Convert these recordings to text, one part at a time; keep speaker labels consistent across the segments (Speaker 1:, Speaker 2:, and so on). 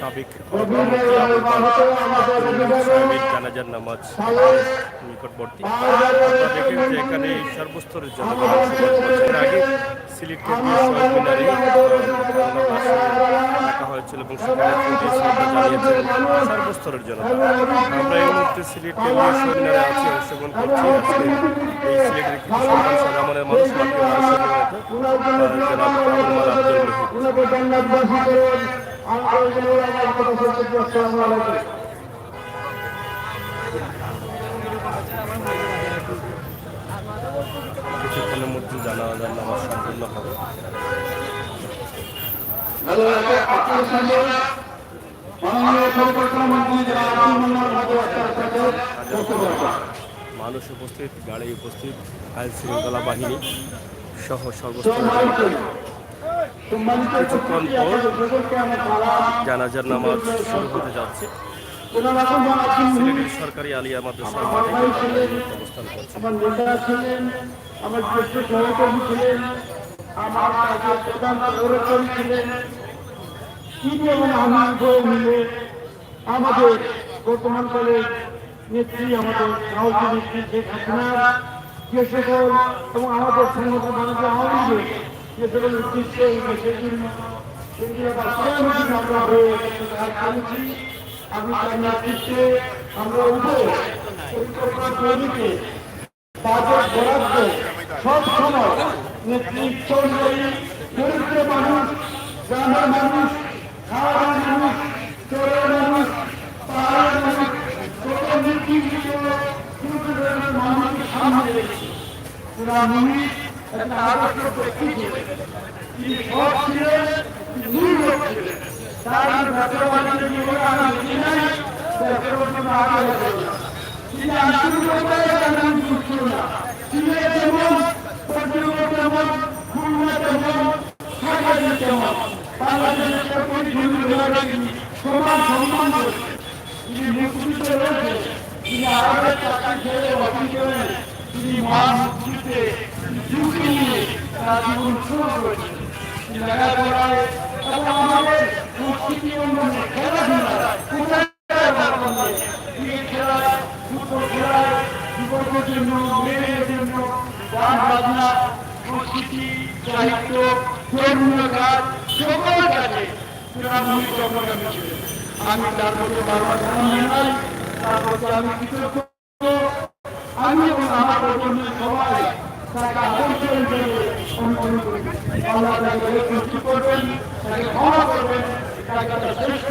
Speaker 1: সাবেক সাহেবের জানাজার নামাজ নিকটবর্তী। আপনারা দেখেন যে এখানে সর্বস্তরের জনগণ বছর আগে সিলেট কেন্দ্রীয় শহীদ মিনারে রাখা হয়েছিল এবং সেখানে জানিয়েছেন সর্বস্তরের জনতা। আমরা এই মুহূর্তে সিলেট কেন্দ্রীয় শহীদ মিনারে আছি, অংশগ্রহণ করছি। আজকে এই সিলেটের কিছু সন্তান সাদামনের মানুষ মাকে জনাব আবুল মাল আব্দুল কিছুক্ষণের মধ্যে জানাজার নামাজ সম্পূর্ণ হবে। মানুষ উপস্থিত, গাড়ি উপস্থিত, আইন শৃঙ্খলা বাহিনী সহ সর্বস্তরের কিছুক্ষণ পর জানাজার নামাজ শুরু হতে যাচ্ছে। সিলেটের সরকারি আলিয়া মাদ্রাসার মাঠে অবস্থান করছে।
Speaker 2: আমার জ্যেষ্ঠ সহকর্মী ছিলেন, আমার কাজের প্রধান সহকর্মী ছিলেন, তিনি এবং আমি উভয় মিলে আমাদের বর্তমানকালের নেত্রী, আমাদের রাহুল নেত্রী শেখ হাসিনা যে সকল এবং আমাদের সংগঠন বাংলাদেশ আওয়ামী লীগের যে সকল উদ্দেশ্য দেশের জন্য আমরা হয়ে করেছি। আমি তার নেতৃত্বে আমরা উভয় পরিকল্পনা তৈরিতে বাজেট বরাদ্দ সব সময় নেতৃত্ব অনুযায়ী দরিদ্র মানুষ, গ্রামের মানুষ, খাওয়ার মানুষ, চোরের মানুষ, পাহাড়ের মানুষ, যত নির্দিষ্ট মানুষকে সামনে রেখেছি। একটা আদর্শ ব্যক্তি ছিলেন, তিনি সৎ ছিলেন, নির্ভর ছিলেন। তার ব্যবসা বাণিজ্য জীবনে আমি দেখি নাই, ব্যবসা বাণিজ্য আগে হতো না। তিনি আন্তরিকতায় জানান ছিল না। তিনি যেমন পর্যটক যেমন, খুলনা যেমন, ঢাকা যেমন, বাংলাদেশের সমান সম্মান করেছেন। তিনি মুক্তিতে রয়েছেন, তিনি আরবের টাকা খেয়ে অফিস করেন, তিনি মুক্তিতে ঝুঁকি নিয়ে তার জীবন শুরু করেছেন। তিনি লেখাপড়ায় এবং আমাদের সংস্কৃতি উন্নয়নে খেলাধুলায় খেলায়, ফুটবল খেলায়, যুবকদের জন্য, মেয়েদের জন্য, গান বাজনা, সংস্কৃতি, সাহিত্য, ধর্মীয় কাজ, সকল কাজে অগ্রগামী ছিলেন। আমি তার প্রতি বারবার জানাই, তার প্রতি আমি কৃতজ্ঞ। আমি এবং আমার প্রজন্মের সবাই তাকে আকর্ষণ করে অনুসরণ করি। আল্লাহ তাকে সৃষ্টি করবেন, তাকে ক্ষমা করবেন, তাকে তার শ্রেষ্ঠ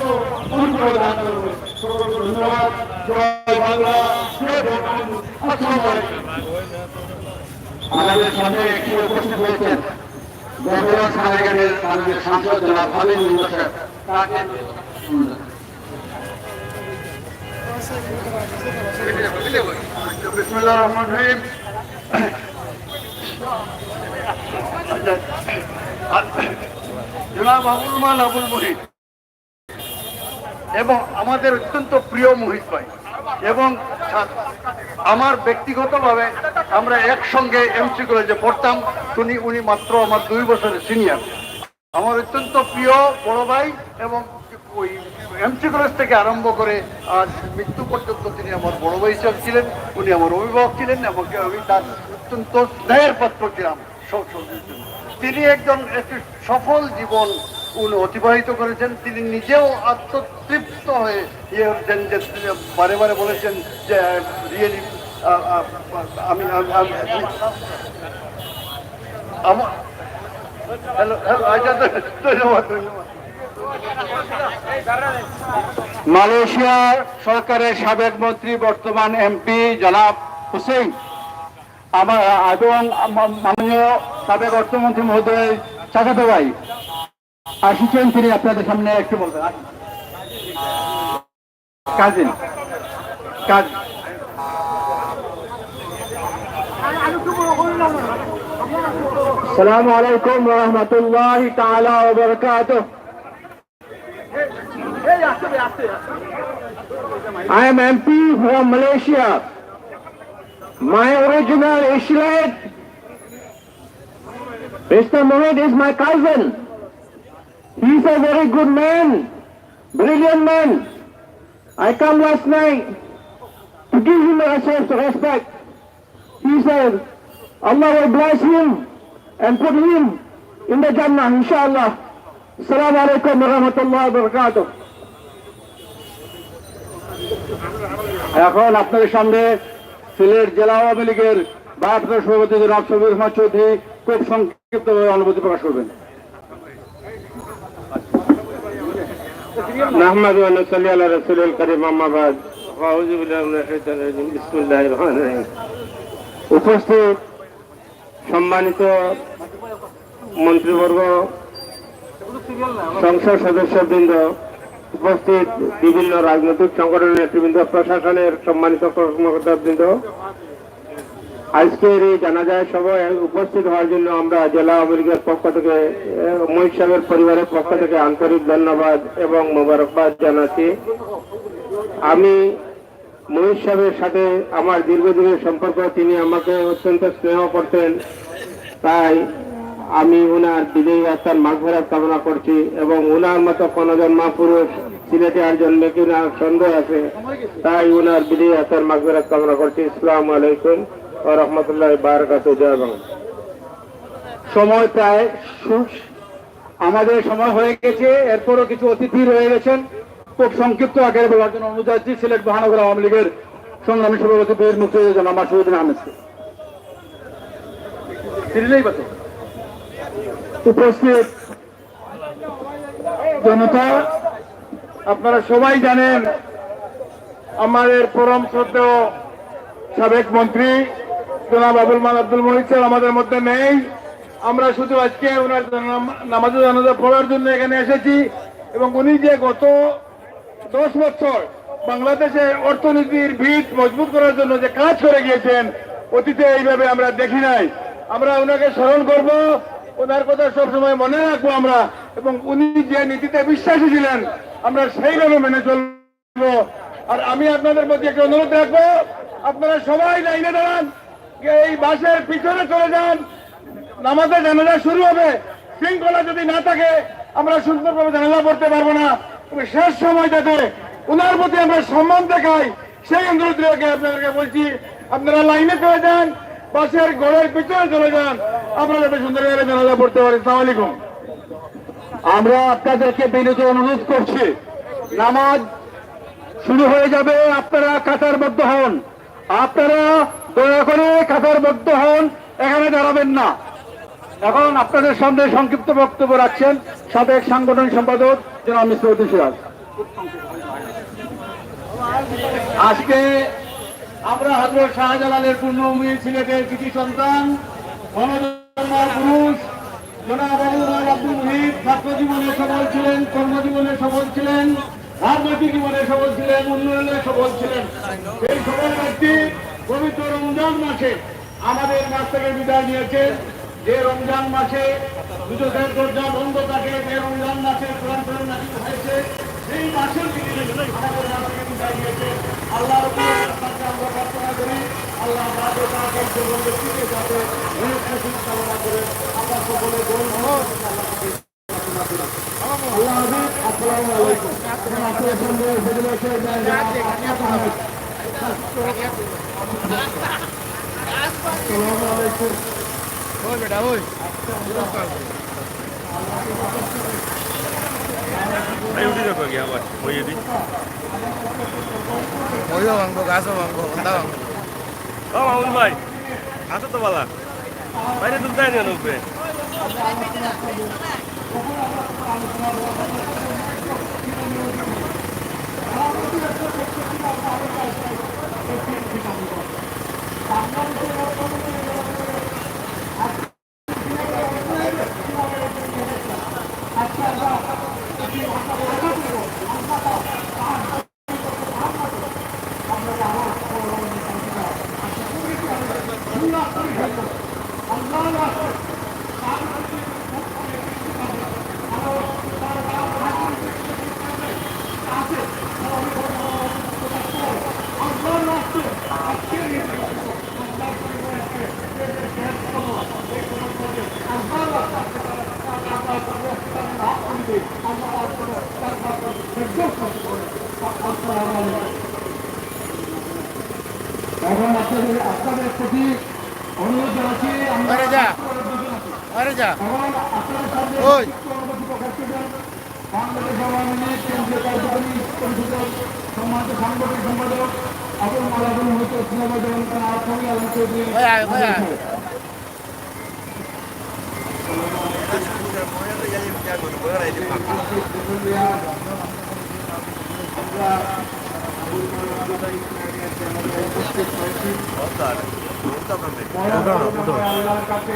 Speaker 2: অনুগ্রহ দান করবেন। সকলকে ধন্যবাদ। জয় বাংলা, জয় বঙ্গবন্ধু। আসসালামু আলাইকুম।
Speaker 3: আমাদের সামনে একটি উপস্থিত হয়েছেন বগুড়া সারাগানের মাননীয় সাংসদ জনাব খালিদ মুন্তাসির। তাকে বিসমিল্লাহির রহমানির রহিম। জনাব আবুল মাল আবুল মুহিত এবং আমাদের অত্যন্ত প্রিয় মুহিত ভাই, এবং আমার ব্যক্তিগতভাবে আমরা একসঙ্গে এমসি কলেজে পড়তাম। উনি মাত্র আমার 2 বছরের সিনিয়র। আমার অত্যন্ত প্রিয় বড় ভাই, এবং ওই এমসি কলেজ থেকে আরম্ভ করে আজ মৃত্যু পর্যন্ত তিনি আমার বড় ভাই হিসাবে ছিলেন। উনি আমার অভিভাবক ছিলেন এবং আমি তার অত্যন্ত স্নেহের পাত্র ছিলাম। তিনি একটি সফল জীবন উনি অতিবাহিত করেছেন। তিনি নিজেও আত্মতৃপ্ত হয়ে হচ্ছেন, যে বারে বারে বলেছেন যে রিয়েলি আমি ধন্যবাদ। মালয়েশিয়ার সরকারের সাবেক মন্ত্রী, বর্তমান এমপি জনাব হুসেইন আমার এবং মাননীয় সাবেক অর্থমন্ত্রী মহোদয় চাচাতো ভাই আসিছেন। তিনি আপনাদের সামনে একটু বলবেন। কাজিন কাজ আসসালামু আলাইকুম ওয়া রাহমাতুল্লাহি তাআলা ওয়া বারাকাতুহু। I am MP from Malaysia. My original Ishlet, Mr. Mohit is my cousin. He is a very good man.
Speaker 2: brilliant man. I come last night to give him a respect. He said, Allah will bless him and put him in the Jannah, inshallah. Assalamu alaikum wa rahmatullahi wa barakatuh. এখন আপনাদের সামনে সিলেট জেলা আওয়ামী লীগের ভারপ্রাপ্ত সভাপতি জনাব সবির রহমান চৌধুরী খুব সংক্ষিপ্তভাবে অনুভূতি প্রকাশ করবেন।
Speaker 4: নাহমাদু ওয়া নুসাল্লি আলা রাসূলিল কারীম, আম্মা বাদ। আউযু বিল্লাহি মিনাশ শাইতানির রাজীম। বিসমিল্লাহির রহমানির রহিম। উপস্থিত সম্মানিত মন্ত্রীবর্গ, সংসদ সদস্যবৃন্দ, উপস্থিত বিভিন্ন রাজনৈতিক সংগঠনের নেতৃবৃন্দ, প্রশাসনের সম্মানিত কর্মকর্তাবৃন্দ, আজকের এই জানাজায় সভায় উপস্থিত হওয়ার জন্য আমরা জেলা আওয়ামী লীগের পক্ষ থেকে, মহিষ সাহেবের পরিবারের পক্ষ থেকে আন্তরিক ধন্যবাদ এবং মোবারকবাদ জানাচ্ছি। আমি মহিষ সাহেবের সাথে আমার দীর্ঘদিনের সম্পর্ক, তিনি আমাকে অত্যন্ত স্নেহ করতেন, তাই আমি ওনার বিজয়ী আত্মার মাগফিরাত কামনা করছি এবং ওনার মতো কোনজন মহাপুরুষ সিলেটে আর জন্মে কিনা সন্দেহ আছে, তাই ওনার বিজয়ী আত্মার মাগফিরাত কামনা করছি। আসসালামু আলাইকুম ওয়া রাহমাতুল্লাহি ওয়া বারাকাতুহু। জয় বাংলা।
Speaker 2: সময় প্রায় আমাদের সময় হয়ে গেছে, এরপরও কিছু অতিথি রয়ে গেছেন। খুব সংক্ষিপ্ত আকারে বলার জন্য অনুরোধ জানাচ্ছি সিলেট মহানগর আওয়ামী লীগের সংগ্রামী সভাপতি বীর মুক্তিযোদ্ধা জনাব মাসুদুদ্দিন আহমেদকে। উপস্থিত জনতা, আপনারা সবাই জানেন আমাদের পরম শ্রদ্ধেয় সাবেক মন্ত্রী জনাব আবুল মাল আব্দুল মুহিত সাহেব আমাদের মধ্যে নেই। আমরা শুধু আজকে ওনার নামাজে জানাজা পড়ার জন্য এখানে এসেছি এবং উনি যে গত 10 বছর বাংলাদেশে অর্থনীতির ভিত মজবুত করার জন্য যে কাজ করে গিয়েছেন, অতীতে এইভাবে আমরা দেখি নাই। আমরা ওনাকে স্মরণ করব, ওনার কথা সবসময় মনে রাখবো আমরা, এবং উনি যে নীতিতে বিশ্বাসী ছিলেন আমরা সেইভাবে মেনে চলবো। আর আমি আপনাদের মধ্যে একটা অনুরোধ রাখবো, আপনারা সবাই লাইনে দাঁড়ান, এই বাসের পিছনে চলে যান, নামাজের জানাজা শুরু হবে। শৃঙ্খলা যদি না থাকে আমরা সুন্দরভাবে জানাজা পড়তে পারবো না। শেষ সময় যাতে ওনার প্রতি আমরা সম্মান দেখাই, সেই অনুরোধ রেখে আপনাদেরকে বলছি, আপনারা লাইনে চলে যান, বাসের ঘরের পিছনে চলে যান, আমরা যাতে সুন্দরভাবে জানাজা পড়তে পারি। আসসালামু আলাইকুম। আমরা আপনাদেরকে বিনীত অনুরোধ করছি, নামাজ শুরু হয়ে যাবে, আপনারা কাতারবদ্ধ হন। আপনারা দয়া করে কাতারবদ্ধ হন, এখানে দাঁড়াবেন না। এখন আপনাদের সামনে সংক্ষিপ্ত বক্তব্য রাখছেন সাবেক সাংগঠনিক সম্পাদক জনাব মিস্টার উদ্দিন সিরাজ। আজকে আমরা হযরত শাহজালালের পূর্ণভূমি সিলেটের কৃতি সন্তান, গণজন্মার পুরুষ জনাব আবুল মাল আব্দুল মুহিত ছাত্র জীবনে সফল ছিলেন, কর্মজীবনে সফল ছিলেন, রাজনৈতিক জীবনে সফল ছিলেন, উন্নয়নে সফল ছিলেন। এই সফল ব্যক্তি পবিত্র রমজান মাসে আমাদের কাছ থেকে বিদায় নিয়েছেন। যে রমজান মাসে দুজকের দরজা বন্ধ থাকে, যে রমজান মাসে কোরআন শরীফ নাযিল হয়েছে, সেই মাসের দিকে আমাদের কাছ থেকে বিদায় নিয়েছে। আল্লাহর কাছে আমরা প্রার্থনা করি, আল্লাহ আমাদের ব্যক্তিকে যাতে কামনা করে আমরা সকলে আল্লাহ হাফেজ। আসসালামু আলাইকুম। আপনাদের সঙ্গে আসসালামু আলাইকুম।
Speaker 1: ওই বেটা ওই উঠে যাবো গিয়ে আবার বইয়ে দিই, বইও ভাঙবো, গাছও ভাঙবো, বন্ধা ভাঙবো। ও মামুন ভাই, আসো তো বালা, বাইরে তুলতে হয় না নুকবে।
Speaker 2: এখন আপনাদের প্রতি অনুরোধ জানাচ্ছি আমরা এখন আপনাদের সামনে অনুমতি প্রকাশ করবেন বাংলাদেশ আওয়ামী লীগ কেন্দ্রীয় কার্যকরী পরিষদের সম্মানিত সাংগঠনিক সম্পাদক আবুল মালাবুল হইত সিনেমাজন আলম চৌধুরী। আল্লাহর কাছে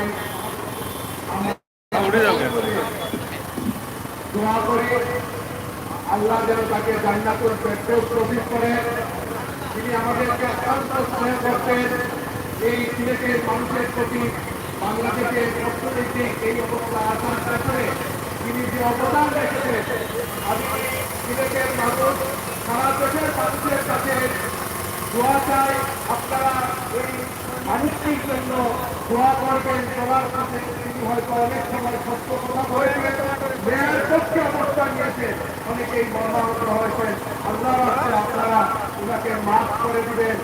Speaker 2: দোয়া করি আল্লাহ যেন তাকে জান্নাতুল ফেরদৌস নসিব করেন। তিনি আমাদেরকে অত্যন্ত স্নেহ করতেন। এই সিলেটের মানুষের প্রতি বাংলাদেশের অর্থনৈতিক এই অবস্থা আসার পেছনে তিনি যে অবদান রেখেছেন, আমি সিলেটের মানুষ সারা দেশের মানুষের কাছে দোয়া চাই, আপনারা এই মানুষটির জন্য দোয়া করবেন। সবার কাছে তিনি হয়তো অনেক সময় সত্য কথা বলেছেন, মেয়ের পক্ষে অবস্থান নিয়েছেন, অনেকেই মর্মাহত হয়েছেন। আল্লাহ রাস্তায় আপনারা ওনাকে মাফ করে দিবেন।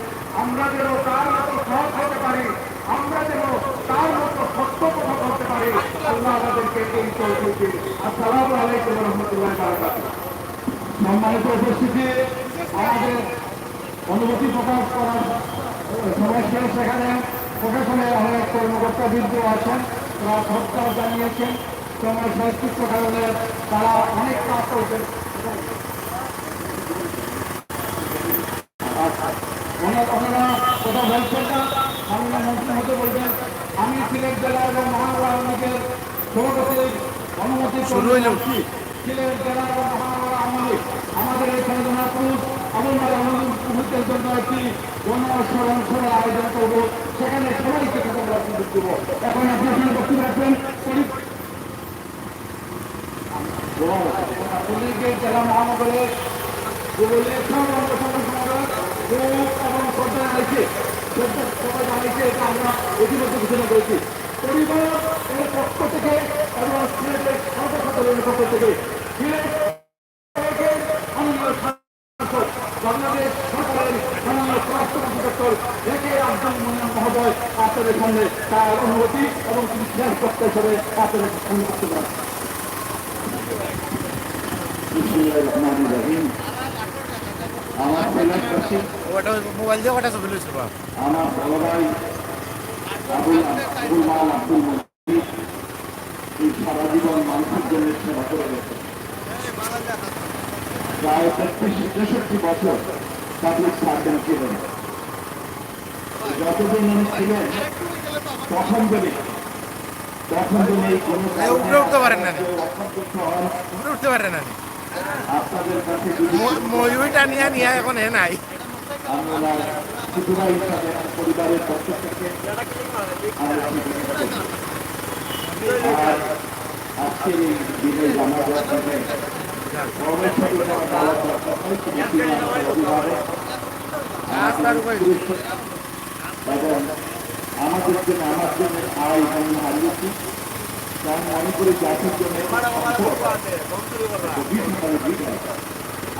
Speaker 2: আমরা যেন তার মতো সৎ হতে পারি, আমরা যেন তার মতো সত্য কথা বলতে পারি। আল্লাহ আমাদেরকে এই তৌফিক দিন। আসসালামু আলাইকুম ওয়া রাহমাতুল্লাহি ওয়া বারাকাতুহু। সম্মানিত উপস্থিতি, আমাদের অনুমতি প্রকাশ করার সময় শেষ। সেখানে প্রশাসনের অনেক কর্মকর্তাবৃন্দ আছেন, তারা সৎকার জানিয়েছেন। সময় সংক্ষিপ্ত কারণে তারা অনেক কাজ করছেন। ওনারা কথা বলছেন না, সামনে মন্ত্রী হতে বলবেন। আমি সিলেট জেলা এবং মহানগর আওয়ামী লীগের সভাপতির অনুমতি করছি। সিলেট জেলা এবং মহানগর আওয়ামী লীগ আমাদের এখানে জনাপুর আবুল মালাবুলের জন্য একটি গণস্মরণ সভার আয়োজন করব। সেখানে সবাইকে কথা বলার সুযোগ দেব। এখন আপনার সঙ্গে বক্তব্য রাখবেন জেলা মহানগরের এবং সরকার আইছে সবাই জানিয়েছে, এটা আমরা ইতিমধ্যে ঘোষণা করেছি। পরিবার এর পক্ষ থেকে এবং সিলেটের সর্বসাধারণের পক্ষ থেকে বাংলাদেশ সরকারের মাননীয় স্বরাষ্ট্রমন্ত্রী ডক্টর একে আব্দুল মোমেন মহোদয় আপনাদের সামনে তার অনুমতি এবং তিনি শেষ বক্তা হিসেবে আপনাদের সামনে বক্তব্য রাখছেন। আমার কৈলাসবাসী,
Speaker 5: মোবাইল দিয়ে কটা ছবি লইছিল
Speaker 2: আমার বড় ভাই আবুল মাল আব্দুল মজিদ এই সারা জীবন মানুষের জন্য সেবা করে গেছে। প্রায় 63 বছর পাবলিক সার্ভেন্ট ছিলেন। যতদিন উনি ছিলেন তখন দিনে এই কোনো
Speaker 5: উপরে উঠতে পারেন না, উপরে উঠতে পারেন না।
Speaker 2: আপনাদের কাছে
Speaker 5: ময়ূরটা নিয়ে এখন এ নাই।
Speaker 2: আমরা সুতরাং হিসাবে পরিবারের পক্ষ থেকে আর আজকের এই দিনে জানা যাচ্ছে এবং আমাদের জন্য আয় আমি হারিয়েছি, কারণ মনে করি জাতির জন্য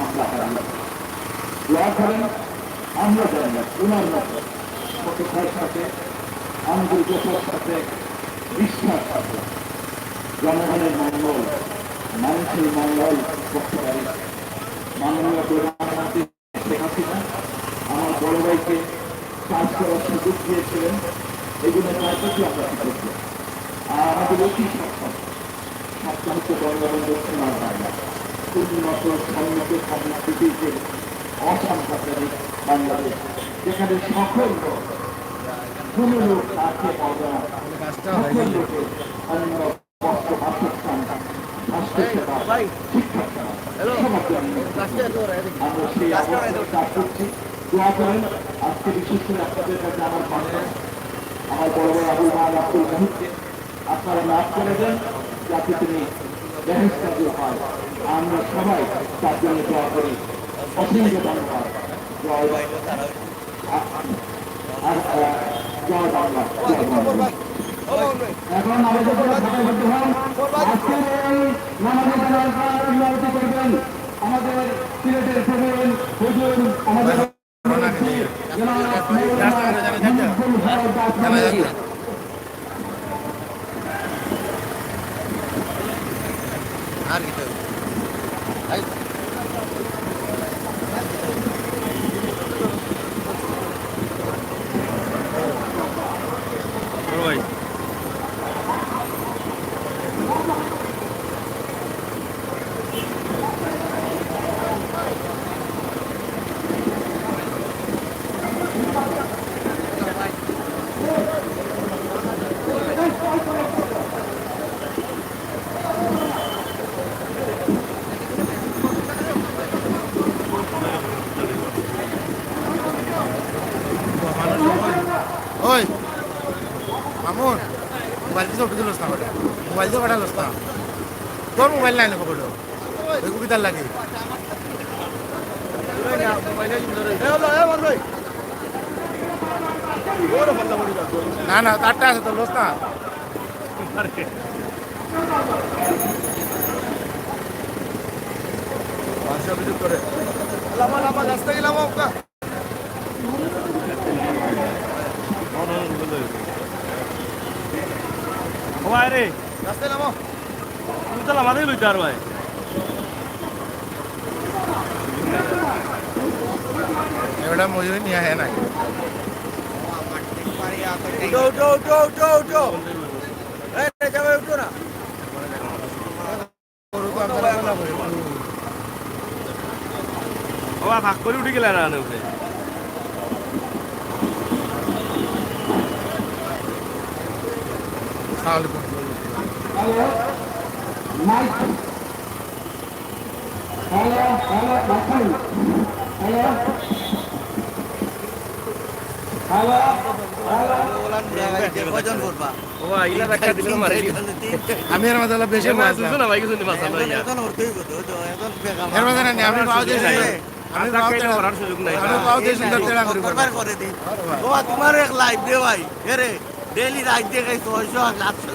Speaker 2: আমরা হারিয়েছি। দোয়া করেন, আমরা জানি না ওনার মতো প্রতিষ্ঠার সাথে আন্তরিকতার সাথে বিশ্বাস আছে জনগণের মঙ্গল, মানুষের মঙ্গল করতে পারি। মাননীয় প্রধানমন্ত্রী শেখ হাসিনা আমার বড় ভাইকে কাজ করার সুযোগ দিয়েছিলেন, এগুলো তার প্রতি আমরা কৃতজ্ঞ। আর আমাদের অতি সক্ষম হচ্ছে বঙ্গবন্ধু সোনার বাংলা, উন্নত সমৃদ্ধ সংস্কৃতির অসাম্প্রদায়িক বাংলাদেশ, যেখানে সকল কোন লোক আছে পাওয়া, সকল লোকের অন্য বস্ত্র বাসস্থান, স্বাস্থ্যসেবা, শিক্ষা আমরা সেই অবস্থায় কাজ করছি। দোয়া করেন। আজকে বিশেষ করে আপনাদের কাছে আমার বাংলা, আমার বড় বড় আবুল মাল আব্দুল মহিদকে আপনারা লাভ করে দেন, যাতে তিনি বেহেশত হয়। আমরা সবাই তার জন্য দোয়া করি। অসংখ্য ধন্যবাদ। জয় বাংলা। এখন আমাদের আজকের এই নামাজে করবেন আমাদের সিলেটের প্রবীণ হুজুর আমাদের
Speaker 5: আর কি
Speaker 1: ভাই
Speaker 5: ওই মামুন মোবাইল দিয়ে উঠে দিলস না বেটা মোবাইল দিয়ে পাঠালস না তোর মোবাইল নাই না কবলো ওই কবিতার লাগে না না তারটা আছে তো লস না রাস্তা গেলাম
Speaker 1: ও ভাই রে
Speaker 5: রাস্তায় নামো
Speaker 1: তুমি তো আমাদের লইতে আর ভাই
Speaker 5: এবারে মজুরি নিয়ে আয় নাই
Speaker 1: ও ভাগ করে উঠে গেলে না উঠে
Speaker 2: hello mike hello hello mike hello hello
Speaker 1: ও আইলা রাখা দিলে মারে
Speaker 5: আমি এর মধ্যে বেশি মাছ
Speaker 1: দুজন ভাই কিছু নিবাস আমরা ইয়া
Speaker 5: এর মধ্যে না আমি পাও দিয়ে আমি পাও
Speaker 1: কেন করার সুযোগ নাই
Speaker 5: আমি পাও দিয়ে সুন্দর তেড়া করি
Speaker 6: করে দিন বাবা তোমার এক লাইভ দে ভাই রে ডেইলি রাইট দেখাই 600 আর 700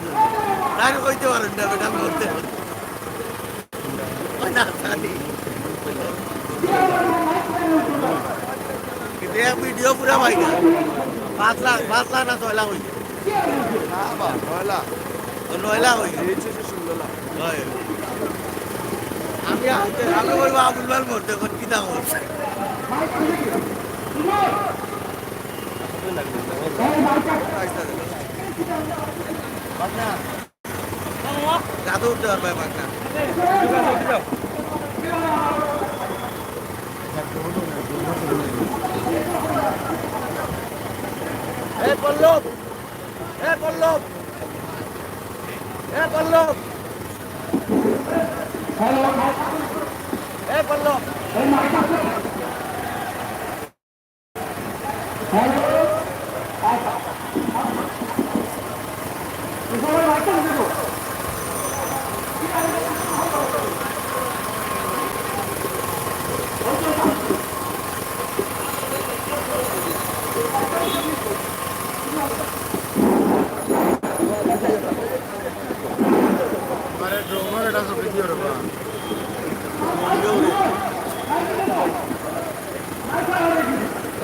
Speaker 6: তাই কইতে পারেন না বেটা করতে ওই না জানি কিন্তু এক ভিডিও পুরা ভাই না 5 লাখ না 6 লাখ হইছে না 9 লাখ হইছে আমি বলবো আবুল মাল করতে কোন কি দাম হচ্ছে জাদু উঠতে পারবে বাংলা পল্লব পল্লব পল্লব পল্লব
Speaker 5: আরে ড্রোমার এটা সব ভিডিও রে বাবা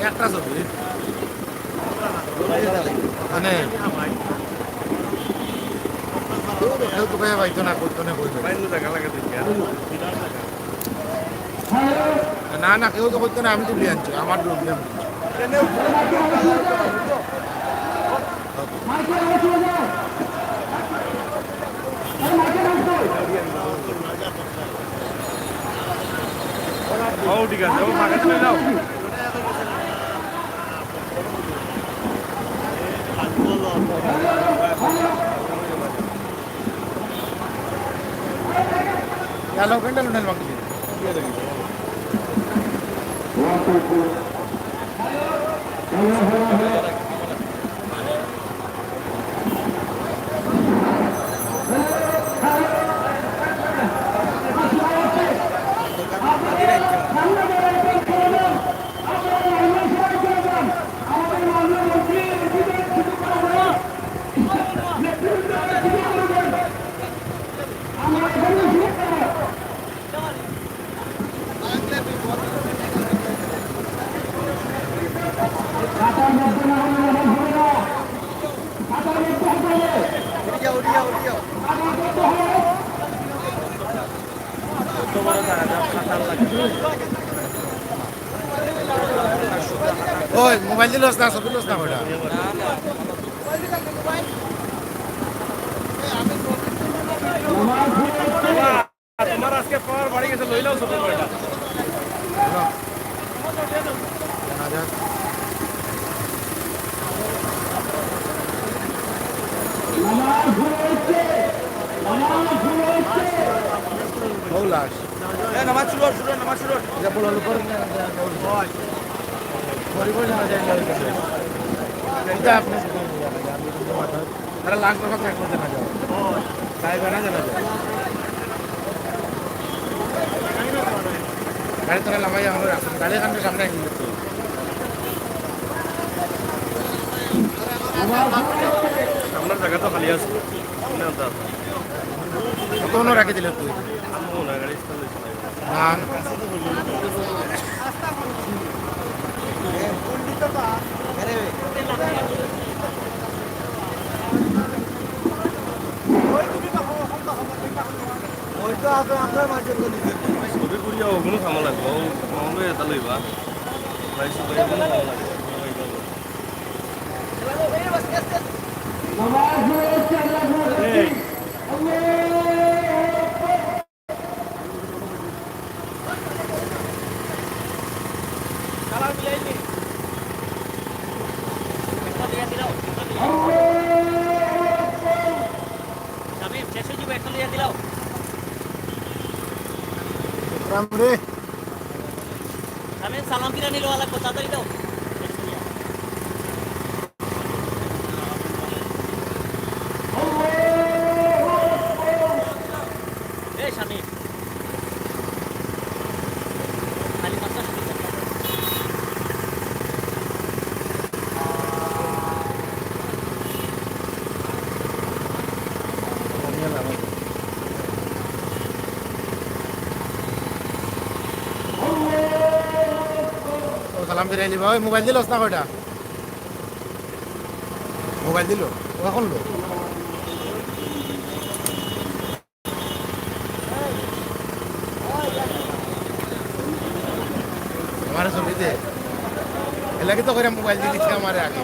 Speaker 5: একটা ছবি মানে কেউ তো ভাই ভাই তো না করতো না কইবে
Speaker 1: বাইরে টাকা লাগা দিছি
Speaker 5: না না কেউ তো করতো না আমি তো লিয়ে আনছি আমার ড্রোন দিয়ে
Speaker 1: ও ঠিক আছে ও ফাঁকা চলে যাও
Speaker 5: Kalau kan udah waktu ini. ওই মোবাইল দিল না ছবি লোস না ওটা
Speaker 1: তোমার আজকে পাওয়ার বাড়ি গেছে লইলাও ছোট বড়টা
Speaker 5: লাশ
Speaker 6: নামাজ শুরু নামাজ শুরু
Speaker 5: এটা বলার উপর এটা আপনি তারা লাখ টাকা ট্র্যাক করতে না যাও তাই না জানা যায় গাড়ি তোরা লামাই আমার আসেন গাড়ি এখানটা সামনে আসেন
Speaker 1: আপনার জায়গা তো খালি আছে
Speaker 5: কোনো রাখে দিল তুই
Speaker 1: গাড়ি
Speaker 5: না
Speaker 1: ছবি করিয়া ওগুলো খামা লাগবো মামলো এটা লইবা প্রাইস ওগুলো খামা লাগবে
Speaker 7: সালাম কিনা নিলো আলাদা তাড়াতাড়ি দাও এই স্বামী খালি মাথা
Speaker 5: সালাম ফিরাই দিবা ওই মোবাইল দিল না কয়টা মোবাইল দিল কখন লো আমার ছবিতে এলাকি তো করে মোবাইল দিয়ে দিচ্ছে আমার আগে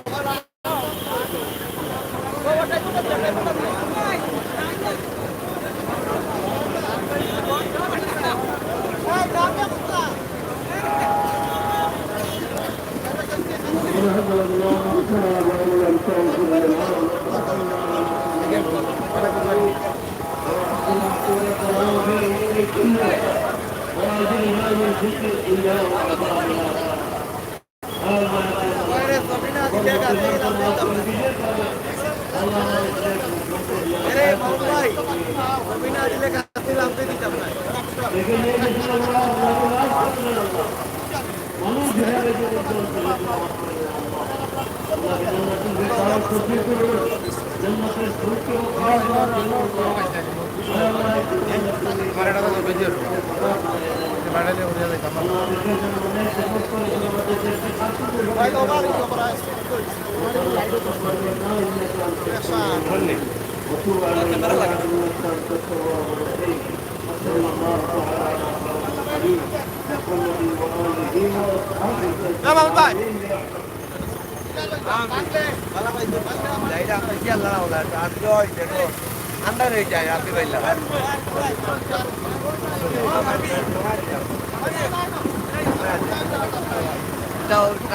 Speaker 6: আন্ডার হয়ে যায় আপনি পাইলাম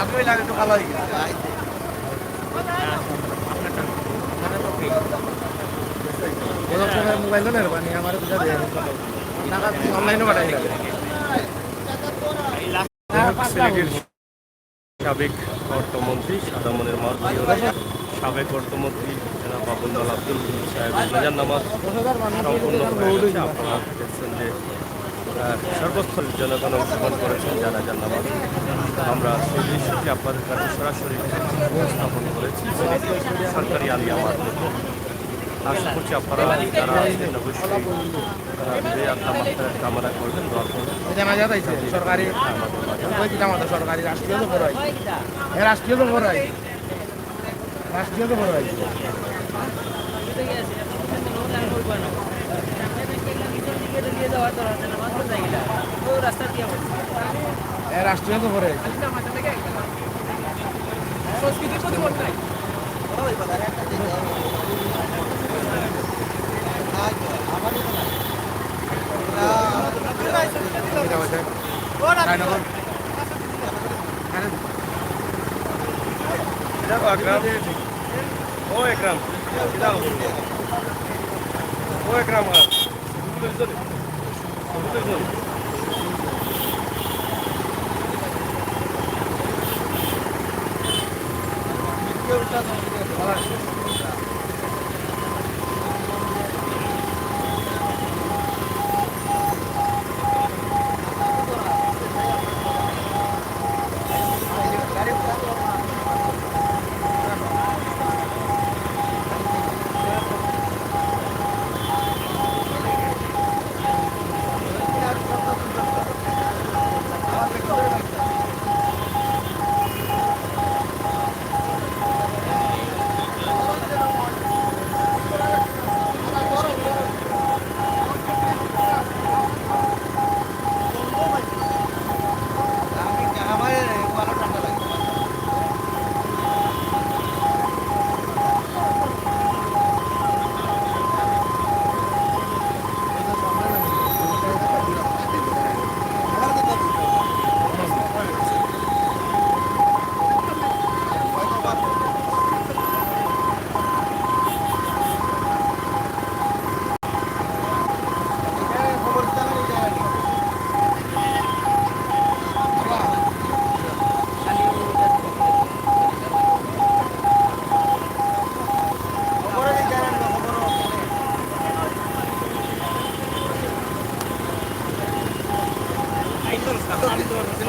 Speaker 6: আপনি লাগে একটু ভালো হয়ে গেছে
Speaker 5: মোবাইল না বানি আমার অনলাইনে পাঠাই
Speaker 1: সিলেটের সাবেক অর্থমন্ত্রী সাদামনের মারুফ সাবেক অর্থমন্ত্রী জনাব আবুল আব্দুল সাহেব নাজার নামাজ সম্পূর্ণ হয়ে গেছে। আপনারা দেখছেন যে সর্বস্তরের জনগণ অংশগ্রহণ করেছেন জানাজার নামাজ। আমরা সেই দৃশ্যটি আপনাদের কাছে সরাসরি উপস্থাপন করেছি সরকারি আলিয়া মাধ্যমে। আশা করছি আপনারা যারা আছেন অবশ্যই কামনা করবেন, দোয়া করবেন।
Speaker 5: সরকারি সরকারি রাষ্ট্রীয় তো বড় রাষ্ট্রীয় তো বড় রাষ্ট্রীয় তো বড়
Speaker 7: ঠিক আছে দিয়ে যাওয়ার তো রাস্তা নামাজ পড়তে গেলা ও রাস্তা দিয়ে বলছি
Speaker 5: রাষ্ট্রীয় তো করে
Speaker 7: সংস্কৃতির প্রতি মত নাই
Speaker 1: যাও আকরাম ও একরাম যাও ও একরাম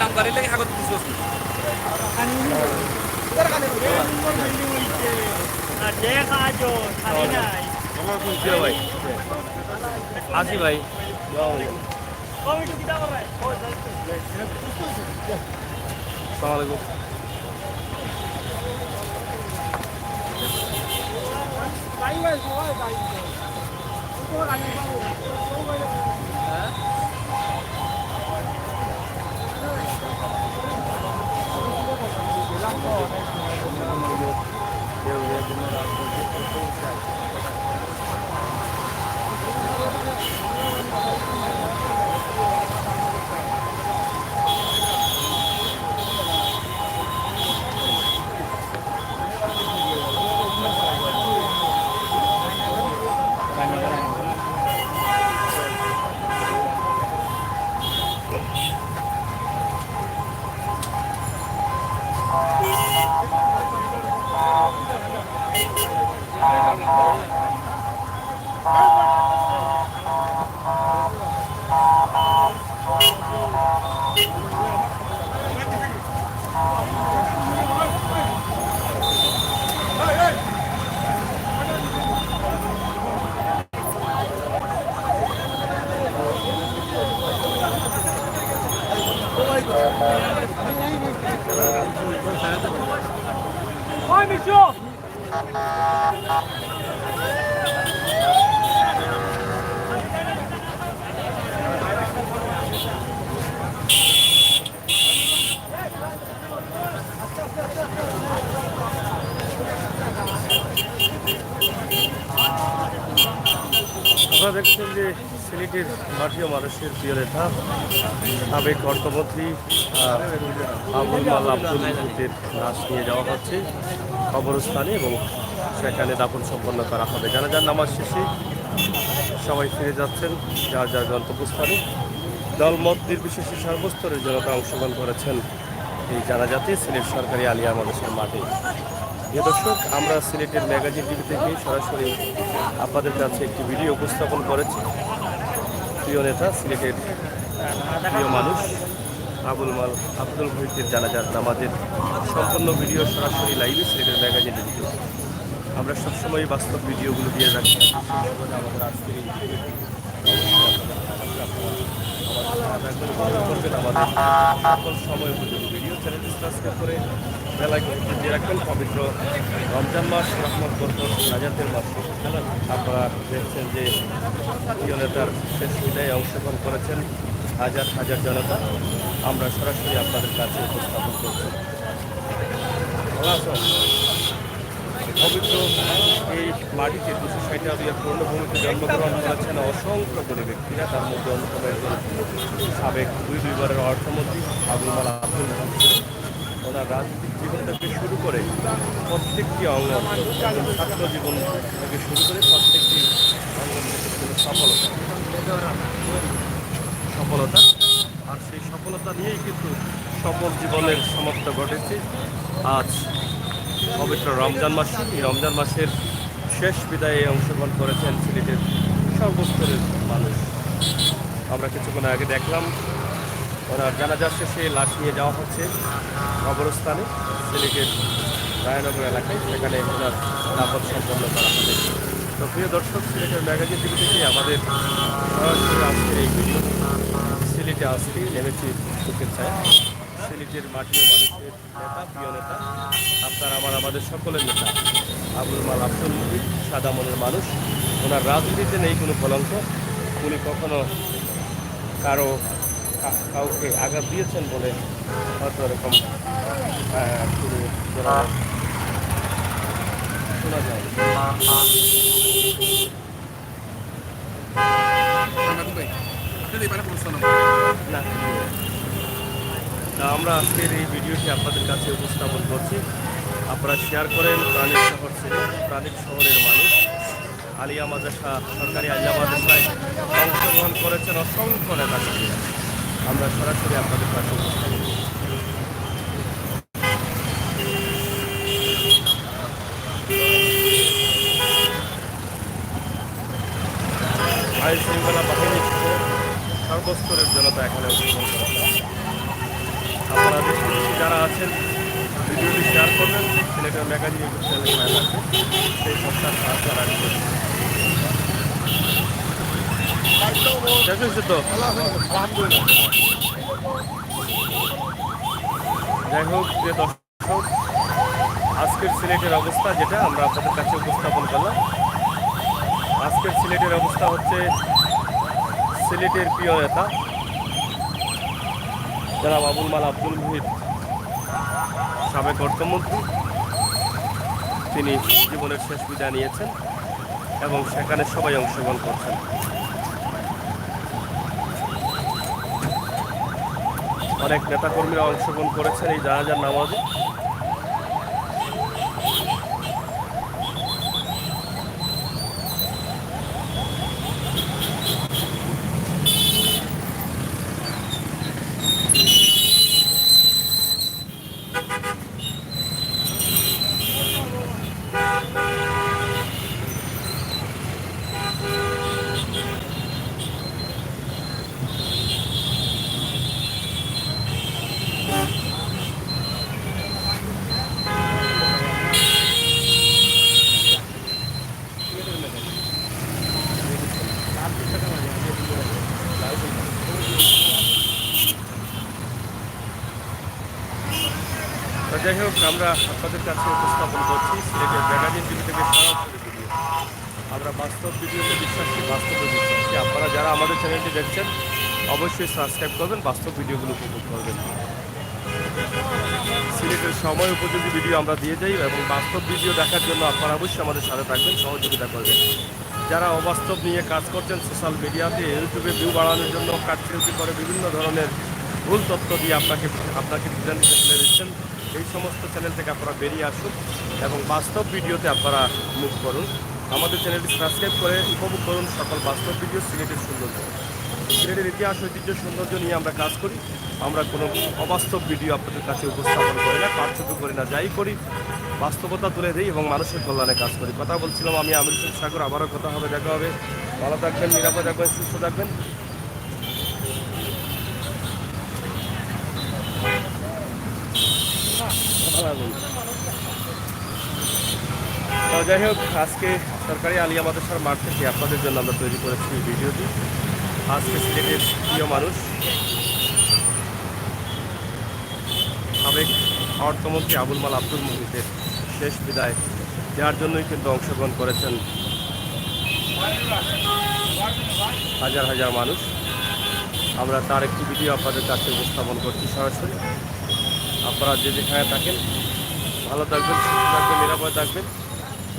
Speaker 1: নাম গাড়ি লাগে আগত কিছু
Speaker 7: দেখা আছো খালি নাই
Speaker 1: ভাই আসি ভাই
Speaker 7: কমিটি কিটা করে
Speaker 1: সালাম আলাইকুম
Speaker 7: ওই মিশু
Speaker 1: আপনারা দেখছেন যে সিলেটের ভারতীয় মানুষের প্রিয় নেতা সাবেক অর্থমন্ত্রী আবুল মাল আব্দুল মুহিতের লাশ নিয়ে যাওয়া হচ্ছে কবরস্থানে এবং সেখানে দাফন সম্পন্ন করা হবে। জানাজার নামাজ শেষে সবাই ফিরে যাচ্ছেন যার যার গন্তব্যস্থানে। দলমত নির্বিশেষে সর্বস্তরের জনতা অংশগ্রহণ করেছেন এই জানাজাতে সিলেট সরকারি আলিয়া মাদ্রাসার মাঠে। প্রিয় দর্শক, আমরা সিলেটের ম্যাগাজিন টিভি থেকে সরাসরি আপনাদের কাছে একটি ভিডিও উপস্থাপন করেছি। প্রিয় নেতা সিলেটের প্রিয় মানুষ আব্দুল মুহিতের জানাজার নামাজের সম্পূর্ণ ভিডিও সরাসরি লাইভে সিলেটের ম্যাগাজিন টিভিতে আমরা সবসময় বাস্তব ভিডিওগুলো দিয়ে রাখি। আমাদের আজকের আমাদের সকল সময় উপযোগী ভিডিও চ্যানেলটি সাবস্ক্রাইব করে বেলায় দিয়ে রাখবেন। পবিত্র রমজান মাস রহমত বরকত নাজাতের মাস। আপনারা দেখছেন যে প্রিয় নেতার শেষ বিদায়ে অংশগ্রহণ করেছেন হাজার হাজার জনতা। আমরা সরাসরি আপনাদের কাছে উপস্থাপন করছি। পবিত্র এই মাটিতে 260 পূর্ণভূমিতে জন্মগ্রহণ করেছেন অসংখ্য গণী ব্যক্তিরা। তার মধ্যে অন্যতম একজন সাবেক দুইবারের অর্থমন্ত্রী আবুল মাল আব্দুল ছিলেন। ওনার রাজনৈতিক জীবন থেকে শুরু করে প্রত্যেকটি অঙ্গন, ছাত্র জীবন থেকে শুরু করে প্রত্যেকটি অঙ্গন থেকে ছিল সফলতা। আর সেই সফলতা নিয়েই কিন্তু সফল জীবনের সমাপ্ত ঘটেছে আজ পবিত্র রমজান মাস। এই রমজান মাসের শেষ বিদায়ে অংশগ্রহণ করেছেন সিলেটের সর্বস্তরের মানুষ। আমরা কিছুক্ষণ আগে দেখলাম ওনার জানাজার শেষে লাশ নিয়ে যাওয়া হচ্ছে কবরস্থানে সিলেটের রায়নগর এলাকায়, সেখানে ওনার দাফন সম্পন্ন করা হবে। তো প্রিয় দর্শক, সিলেটের ম্যাগাজিন টিভি থেকে আমাদের সরাসরি আজকের এই ভিডিও। সিলেটে আজকে নেমেছি সুখের ছায়া। সিলেটের মাটি ও মানুষের নেতা, প্রিয় নেতা, আপনার আমাদের সকলের নেতা আবুল মাল আব্দুল মুহিত, সাদা মনের মানুষ। ওনার রাজনীতিতে নেই কোনো কলঙ্ক। উনি কখনো কাউকে আঘাত দিয়েছেন বলে হয়তো এরকম শোনা যায় না। তা আমরা আজকের এই ভিডিওটি আপনাদের কাছে উপস্থাপন করছি। আপনারা শেয়ার করেন। প্রাণিক শহরের মানুষ আলিয়া মাদ্রাসা, সরকারি আলিয়া মাদ্রাসায় অংশগ্রহণ করেছেন অসংখ্য নেতাকর্মীরা। আমরা সরাসরি আপনাদের কাছে উপস্থাপন করছি। আইন শৃঙ্খলা বাহিনী সহ সর্বস্তরের জনতা এখানে অংশগ্রহণ করেছেন। আপনারা দেশে যারা আছেন ভিডিওটি শেয়ার করবেন। সিলেটের ম্যাগাজিন ইউটিউব চ্যানেল ফাইল আছে, সেই সপ্তাহ সাহায্য রাখবেন। শেষ হয়েছে তো, যাই হোক যে দর্শক, আজকের সিলেটের অবস্থা যেটা আমরা আপনাদের কাছে উপস্থাপন করলাম। আজকের সিলেটের অবস্থা হচ্ছে সিলেটের প্রিয় নেতা জনাব আবুল মাল আব্দুল মুহিত, সাবেক অর্থমন্ত্রী। তিনি জীবনের শেষ বিদায় নিয়েছেন এবং সেখানে সবাই অংশগ্রহণ করছেন। অনেক নেতাকর্মীরা অংশগ্রহণ করেছেন এই জানাজার নামাজে। যাই হোক, আমরা আপনাদের কাছে উপস্থাপন করছি সিলেটের ম্যাগাজিন টিভি থেকে সরাসরি ভিডিও। আমরা বাস্তব ভিডিওতে বিশ্বাসী, বাস্তবে বিশ্বাসী। আপনারা যারা আমাদের চ্যানেলটি দেখছেন অবশ্যই সাবস্ক্রাইব করবেন, বাস্তব ভিডিওগুলো উপভোগ করবেন। সিলেটের সময় উপযোগী ভিডিও আমরা দিয়ে যাই এবং বাস্তব ভিডিও দেখার জন্য আপনারা অবশ্যই আমাদের সাথে থাকবেন, সহযোগিতা করবেন। যারা অবাস্তব নিয়ে কাজ করছেন সোশ্যাল মিডিয়াতে, ইউটিউবে ভিউ বাড়ানোর জন্য কাটছুটি করে বিভিন্ন ধরনের ভুল তথ্য দিয়ে আপনাকে বিভ্রান্তিতে ফেলে দিচ্ছেন, এই সমস্ত চ্যানেল থেকে আপনারা বেরিয়ে আসুন এবং বাস্তব ভিডিওতে আপনারা মুখ করুন। আমাদের চ্যানেলটি সাবস্ক্রাইব করে উপভোগ করুন সকল বাস্তব ভিডিও। সিলেটের সৌন্দর্য, সিলেটের ইতিহাস, ঐতিহ্য, সৌন্দর্য নিয়ে আমরা কাজ করি। আমরা কোনো অবাস্তব ভিডিও আপনাদের কাছে উপস্থাপন করি না, পার্থক্য করি না। যাই করি বাস্তবতা তুলে দিই এবং মানুষের কল্যাণে কাজ করি। কথা বলছিলাম আমি আমির হোসেন সাগর। আবারও কথা হবে, দেখা হবে। ভালো থাকবেন, নিরাপদ থাকবেন, সুস্থ থাকবেন। যাই হোক, আজকে সরকারি আলিয়া মাদ্রাসার মাঠ থেকে আপনাদের জন্য আমরা তৈরি করেছি এই ভিডিওটি। আজকে সিলেটের প্রিয় মানুষ, সাবেক অর্থমন্ত্রী আবুল মাল আব্দুল মুহিতের শেষ বিদায় দেওয়ার জন্যই কিন্তু অংশগ্রহণ করেছেন হাজার হাজার মানুষ। আমরা তার একটি ভিডিও আপনাদের কাছে উপস্থাপন করছি সরাসরি। আপনারা যে যেখানে থাকেন ভালো থাকবেন, সুস্থ থাকবেন, নিরাপদ থাকবেন,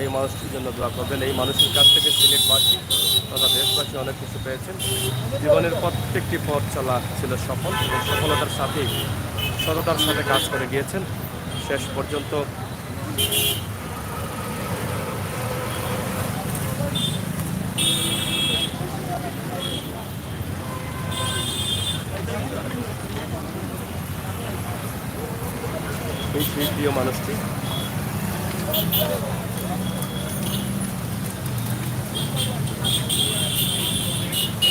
Speaker 1: এই মানুষটির জন্য দোয়া করবেন। এই মানুষের কাছ থেকে সিলেটবাসী তথা দেশবাসী অনেক কিছু পেয়েছেন। জীবনের প্রত্যেকটি পথ চলা ছিল সফল এবং সফলতার সাথেই সততার সাথে কাজ করে গিয়েছেন শেষ পর্যন্ত। এই সেই প্রিয় মানুষটি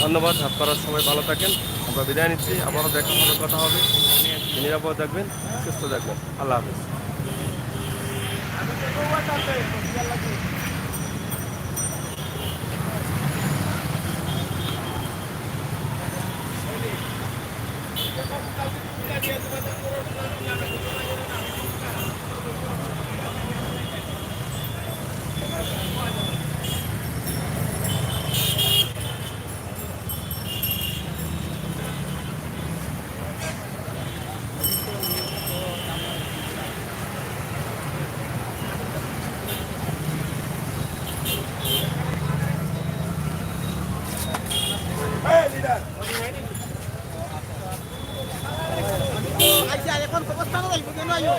Speaker 1: ধন্যবাদ। আপনারা সবাই ভালো থাকেন, আমরা বিদায় নিচ্ছি। আবারও দেখা হবে, কথা হবে। নিরাপদ থাকবেন, সুস্থ থাকবেন। আল্লাহ হাফেজ।
Speaker 6: আচ্ছা এখন কবরস্থানে যাইব কেন আইও